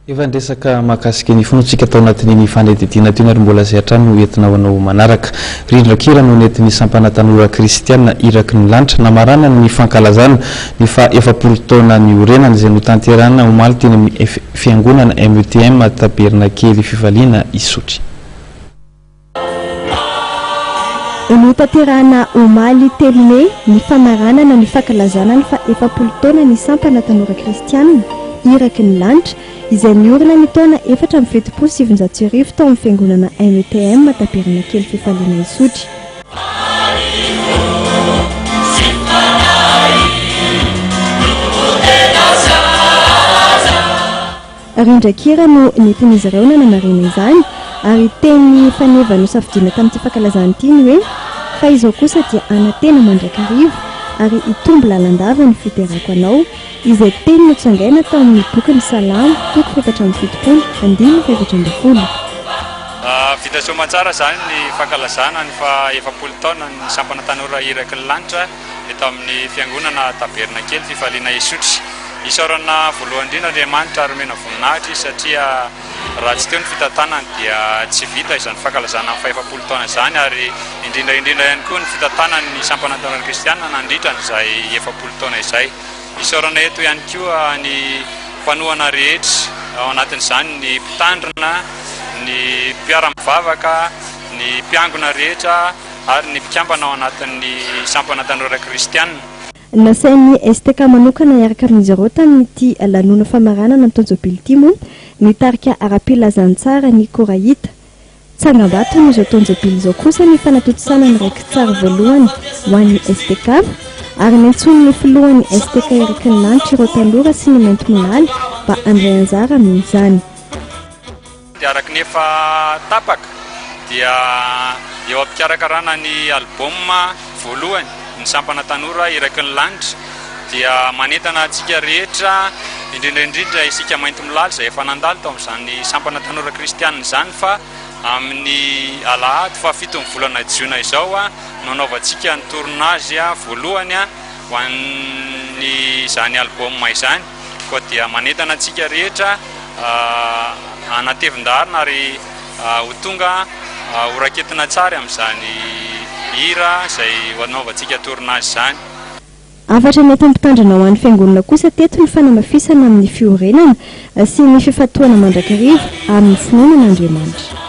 Efa ndresaka mahakasika ny fonotsika tao anatin'ny fanedidiana teo ary mbola zay hatrany no entina hoanao manaraka. Rindrakira no nentin'ny sampana tanora kristiana iraky ny lanitra namarana ny fankalazana ny fa efapolo taona ny orenana izay no tanterana omaly teny amin'ny fiangonana METM Tabernakely Fifaliana Isotry. No tanterana omaly telone ny famaranana ny fankalazana ny fa efapolo taona ny sampana tanora kristiana iraky ny lanitra izay niorina ny taona 4/7/2007 tao amin'ny fiangonana METM Tabernakely Fifaliana Isotry. Rindrakira no nentin'izy ireo nananarena izany ary teny faneva no safidiana tamin'ity fankalazana ity ny hoe fa izao kosa dia anatena mandrakarivo ary itombo lalandava ny fiterako anao izay teny notsangaina tao amin'ny boky ny Salamo 7:7-20. Vita soamantsara zany ny fankalazana ny fa efapolo taona ny sampana tanora iraky ny lanitra eto amin'ny fiangonana Tabernakely Fifaliana Isotry. Isaorana voalohany indrindra Andriamanitra ary mena voninahitra satria raha tsy teo ny fitantanany dia tsy vita izany fankalazana amin'ny fa efapolo taona izany ary indrindra ihany koa ny fitantanany ny sampana tanora kristiana nandritra n'izay efapolo taona izay. Isaorana eto ihany koa ny mpanohana rehetra ao anatin'izany ny mpitandrina, ny mpiara-mivavaka, ny mpiangona rehetra ary ny mpikambana ao anatin'ny sampana tanora kristiana. Nasain'ny STK manokana iaraka amin'izy ireo tamin'ity lanona famaranana ny Tonjobily ity moa nitarika ara-pilazantsara ny Korahita. Tsangambato n'izao Tonjobily izao kosa ny fanatotosana ny raiky tsara voalohany ho an'ny STK ary nentsony ny filohan'ny STK iraky ny lanitra ireo tanora sy ny mainty monaly mba andray anjara amin'izany. Dia araka ny efa tapaka dia eo am-pikarakarana ny album voalohany ny sampana tanora iraky ny lanitra dia manentana antsika rehetra indrindra isika mainty molala izay efa nandalo tao amin'izany sampana tanora kristiana izany fa amin'ny alahady fa 7 volana jiona izao nanaovantsika ny tournage voalohany ho an'ny izany album izany koa dia manentana antsika rehetra anatevin-darina ary ho tonga ho raketina tsara amin'izany hira izay nanaovantsika tournage izany. Afatra mety ampitandrina ho an'ny fiangonana kosa teto ny fanamafisana amin'ny fiorenana sy ny fifatoana mandrakarivo amin'ny finoanan'Andriamanitra.